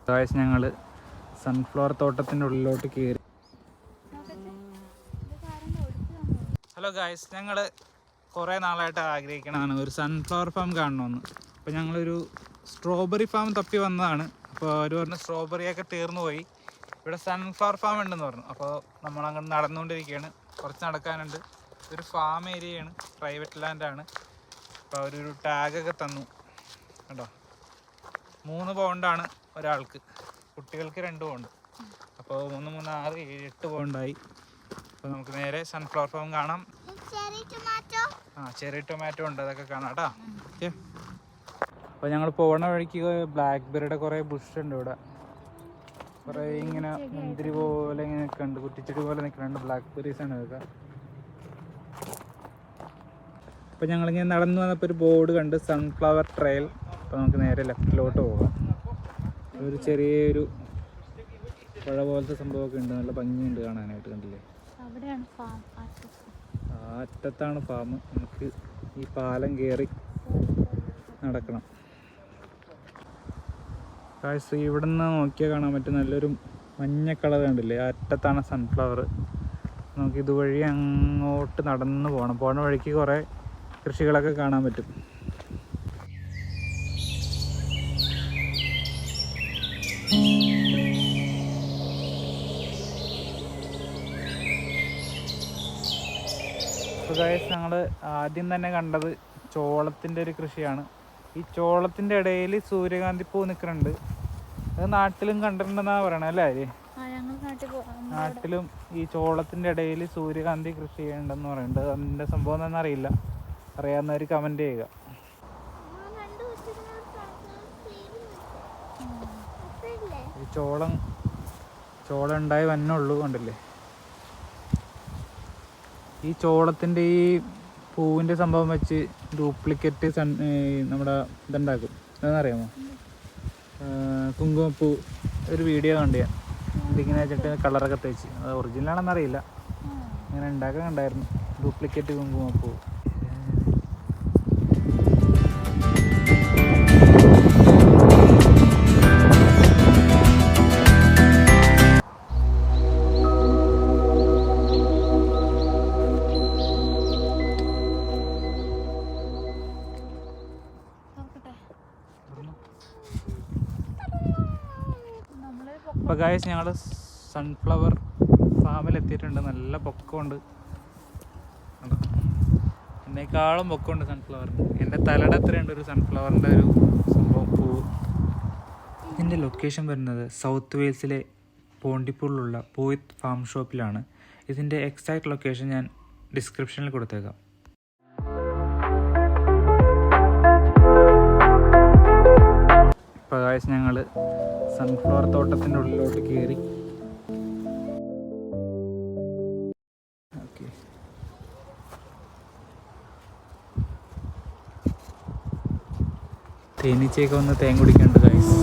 Guys ഞങ്ങൾ sunflower തോട്ടത്തിൻ്റെ ഉള്ളിലോട്ട് കയറി. ഹലോ ഗായ്സ്, ഞങ്ങൾ കുറേ നാളായിട്ട് ആഗ്രഹിക്കണതാണ് ഒരു സൺഫ്ലവർ ഫാം കാണണമെന്ന്. അപ്പോൾ ഞങ്ങളൊരു സ്ട്രോബെറി ഫാം തപ്പി വന്നതാണ്. അപ്പോൾ അവർ പറഞ്ഞു സ്ട്രോബെറിയൊക്കെ തീർന്നു പോയി, ഇവിടെ സൺഫ്ലവർ ഫാം ഉണ്ടെന്ന് പറഞ്ഞു. അപ്പോൾ നമ്മളങ്ങനെ നടന്നുകൊണ്ടിരിക്കുകയാണ്. കുറച്ച് നടക്കാനുണ്ട്. ഇതൊരു ഫാം ഏരിയയാണ്, പ്രൈവറ്റ് ലാൻഡാണ്. അപ്പോൾ അവരൊരു ടാഗൊക്കെ തന്നു കേട്ടോ. 3 പൗണ്ടാണ് ഒരാൾക്ക്, കുട്ടികൾക്ക് 2 പൗണ്ട്. അപ്പോൾ 3, 3, 6, 7, 8 പൗണ്ടായി. അപ്പോൾ നമുക്ക് നേരെ സൺഫ്ലവർ ഫാം കാണാം. ചെറി ടൊമാറ്റോ ഉണ്ട്, അതൊക്കെ കാണാം കേട്ടോ. ഓക്കെ, അപ്പോൾ ഞങ്ങൾ പോകുന്ന വഴിക്ക് ബ്ലാക്ക്ബെറിയുടെ കുറേ ബുഷ് ഉണ്ട് ഇവിടെ. കുറേ ഇങ്ങനെ മുന്തിരി പോലെ ഇങ്ങനെ നിൽക്കുന്നുണ്ട്, കുറ്റിച്ചെടി പോലെ നിൽക്കുന്നുണ്ട്. ബ്ലാക്ക്ബെറീസ് ആണ് ഇതൊക്കെ. അപ്പോൾ ഞങ്ങളിങ്ങനെ നടന്നു വന്നപ്പോൾ ഒരു ബോർഡ് കണ്ട്, സൺഫ്ലവർ ട്രയൽ. അപ്പോൾ നമുക്ക് നേരെ ലെഫ്റ്റിലോട്ട് പോകാം. ഒരു ചെറിയൊരു പുഴ പോലത്തെ സംഭവമൊക്കെ ഉണ്ട്, നല്ല ഭംഗിയുണ്ട് കാണാനായിട്ട്. കണ്ടില്ലേ, ആ അറ്റത്താണ് ഫാം. നമുക്ക് ഈ പാലം കയറി നടക്കണം. കാഴ്ച ഇവിടെ നിന്ന് നോക്കിയാൽ കാണാൻ പറ്റും, നല്ലൊരു മഞ്ഞ കളർ കണ്ടില്ലേ, ആ അറ്റത്താണ് സൺഫ്ലവർ. നമുക്ക് ഇതുവഴി അങ്ങോട്ട് നടന്ന് പോകണം. പോണ വഴിക്ക് കുറേ കൃഷികളൊക്കെ കാണാൻ പറ്റും. അപ്പോൾ ഗൈസ്, ഞങ്ങൾ ആദ്യം തന്നെ കണ്ടത് ചോളത്തിൻ്റെ ഒരു കൃഷിയാണ്. ഈ ചോളത്തിൻ്റെ ഇടയിൽ സൂര്യകാന്തി പൂ നിൽക്കുന്നുണ്ട്. അത് നാട്ടിലും കണ്ടിട്ടുണ്ടെന്നാണ് പറയണത് അല്ലേ? നാട്ടിലും ഈ ചോളത്തിൻ്റെ ഇടയിൽ സൂര്യകാന്തി കൃഷി ചെയ്യണ്ടെന്ന് പറയുന്നുണ്ട്. അതിൻ്റെ സംഭവം എന്താണെന്ന് അറിയില്ല, അറിയാവുന്നവർ കമൻറ്റ് ചെയ്യുക. ഈ ചോളം ഉണ്ടായി വന്നുള്ളൂ, കണ്ടില്ലേ. ഈ ചോളത്തിൻ്റെ ഈ പൂവിൻ്റെ സംഭവം വെച്ച് ഡ്യൂപ്ലിക്കേറ്റ് നമ്മുടെ ഇതുണ്ടാക്കും. അതെന്നറിയാമോ? കുങ്കുമപ്പൂ ഒരു വീഡിയോ കണ്ടു ഞാൻ. ഇതിങ്ങനെ വെച്ചിട്ട് കളറൊക്കെ തേച്ച്, അത് ഒറിജിനലാണെന്നറിയില്ല, ഇങ്ങനെ ഉണ്ടാക്കാൻ കണ്ടായിരുന്നു ഡ്യൂപ്ലിക്കേറ്റ് കുങ്കുമപ്പൂ. അപ്പോൾ ഗായ്സ്, ഞങ്ങൾ സൺഫ്ലവർ ഫാമിൽ എത്തിയിട്ടുണ്ട്. നല്ല പൊക്കമുണ്ട്, എന്നേക്കാളും പൊക്കമുണ്ട് സൺഫ്ലവറിന്. എൻ്റെ തലയുടെ അത്രയുണ്ട് ഒരു സൺഫ്ലവറിൻ്റെ ഒരു സംഭവം, പൂവ്. ഇതിൻ്റെ ലൊക്കേഷൻ വരുന്നത് സൗത്ത് വെയിൽസിലെ പോണ്ടിപ്പൂളിലുള്ള പോയിത്ത് ഫാം ഷോപ്പിലാണ്. ഇതിൻ്റെ എക്സാക്ട് ലൊക്കേഷൻ ഞാൻ ഡിസ്ക്രിപ്ഷനിൽ കൊടുത്തേക്കാം. ഇപ്പോൾ ഗായ്സ്, ഞങ്ങൾ സൺഫ്ലവർ തോട്ടത്തിൻ്റെ ഉള്ളിലോട്ട് കയറി. ഓക്കെ, തേനീച്ചയൊക്കെ വന്ന് തേൻ കുടിക്കുന്നുണ്ട് ഗായ്സ്.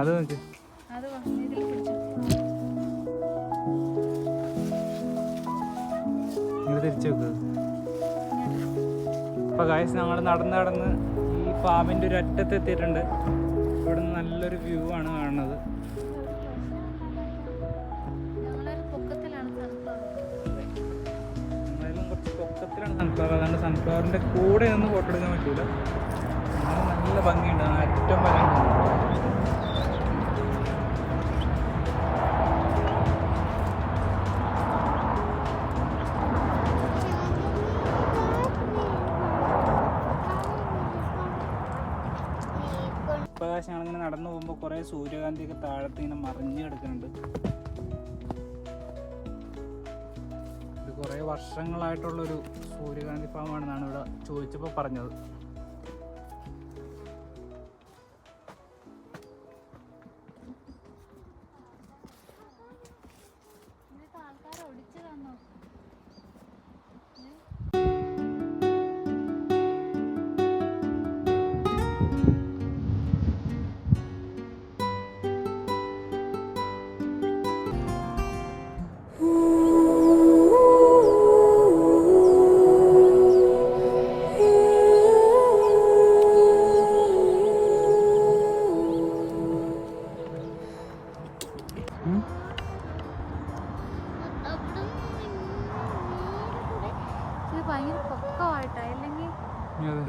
അത് നോക്ക്, നിങ്ങൾ തിരിച്ചു വെക്കുക. അപ്പോൾ ഗായ്സ്, ഞങ്ങൾ നടന്ന് ഈ ഫാമിൻ്റെ ഒരു അറ്റത്ത് എത്തിയിട്ടുണ്ട്. ഇവിടെ നിന്ന് നല്ലൊരു വ്യൂ ആണ് കാണുന്നത്. എന്തായാലും കുറച്ച് പൊക്കത്തിലാണ് സൺഫ്ലവർ, അതുകൊണ്ട് സൺഫ്ലവറിൻ്റെ കൂടെ ഒന്നും ഫോട്ടോ എടുക്കാൻ പറ്റില്ല. നല്ല ഭംഗിയുണ്ട്, ഏറ്റവും വരെ. ഇപ്പോൾ ഞങ്ങളിങ്ങനെ നടന്നു പോകുമ്പോൾ കുറേ സൂര്യകാന്തിയൊക്കെ താഴത്ത് ഇങ്ങനെ മറിഞ്ഞ് കിടക്കുന്നുണ്ട്. ഇത് കുറേ വർഷങ്ങളായിട്ടുള്ളൊരു സൂര്യകാന്തി ഫാമാണെന്നാണ് ഇവിടെ ചോദിച്ചപ്പോൾ പറഞ്ഞത്.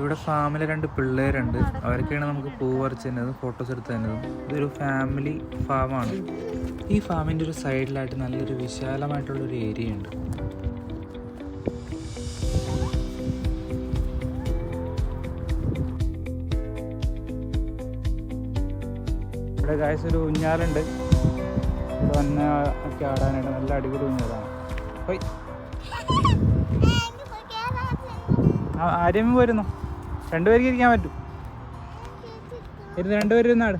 ഇവിടെ ഫാമിലെ 2 പിള്ളേരുണ്ട്. അവരൊക്കെയാണ് നമുക്ക് പൂ പറിച്ച് തന്നതും ഫോട്ടോസ് എടുത്ത് തന്നതും. ഇതൊരു ഫാമിലി ഫാമാണ്. ഈ ഫാമിൻ്റെ ഒരു സൈഡിലായിട്ട് നല്ലൊരു വിശാലമായിട്ടുള്ളൊരു ഏരിയ ഉണ്ട്. ഇവിടെ ഗായ്സ് ഒരു ഊഞ്ഞാലുണ്ട്. ഇവിടെ വന്ന ഒക്കെ ആടാനായിട്ട് നല്ല അടിപൊളി ഊഞ്ഞാലാണ്. പോയി ആരെയും വരുന്നു. 2 പേർക്ക് ഇരിക്കാൻ പറ്റും. ഇരുന്ന് 2 പേര് ഇരുന്നാട്.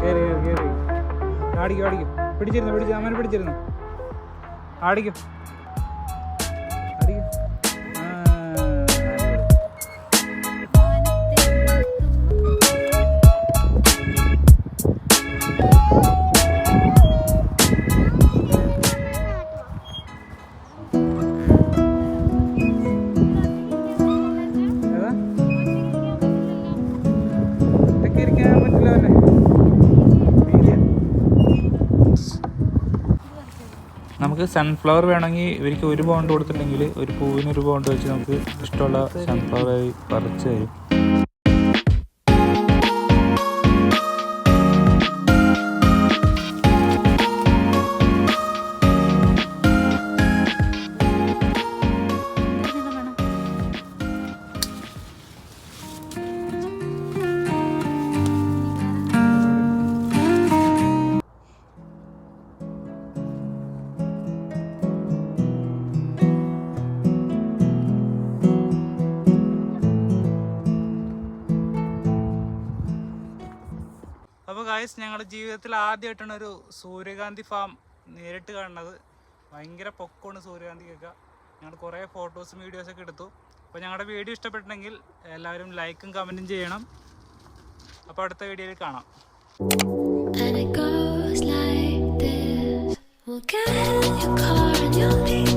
കയറി കയറി കയറി ആടിക്കും ആടിക്കും. പിടിച്ചിരുന്നു അമ്മനെ പിടിച്ചിരുന്നു. ആടിക്കും ആടിക്കും. നമുക്ക് സൺഫ്ലവർ വേണമെങ്കിൽ ഇവർക്ക് 1 പൗണ്ട് കൊടുത്തിട്ടുണ്ടെങ്കിൽ ഒരു പൂവിന് 1 പൗണ്ട് വെച്ച് നമുക്ക് ഇഷ്ടമുള്ള സൺഫ്ലവർ പറിച്ച് തരും. അപ്പോൾ ഗായ്സ്, ഞങ്ങളുടെ ജീവിതത്തിൽ ആദ്യമായിട്ടാണ് ഒരു സൂര്യകാന്തി ഫാം നേരിട്ട് കാണുന്നത്. ഭയങ്കര പൊക്കമാണ് സൂര്യകാന്തിക്കൊക്കെ. ഞങ്ങൾ കുറേ ഫോട്ടോസും വീഡിയോസൊക്കെ എടുത്തു. അപ്പോൾ ഞങ്ങളുടെ വീഡിയോ ഇഷ്ടപ്പെട്ടിട്ടുണ്ടെങ്കിൽ എല്ലാവരും ലൈക്കും കമൻറ്റും ചെയ്യണം. അപ്പോൾ അടുത്ത വീഡിയോയിൽ കാണാം. And it goes like this. We'll get in your car and you'll leave.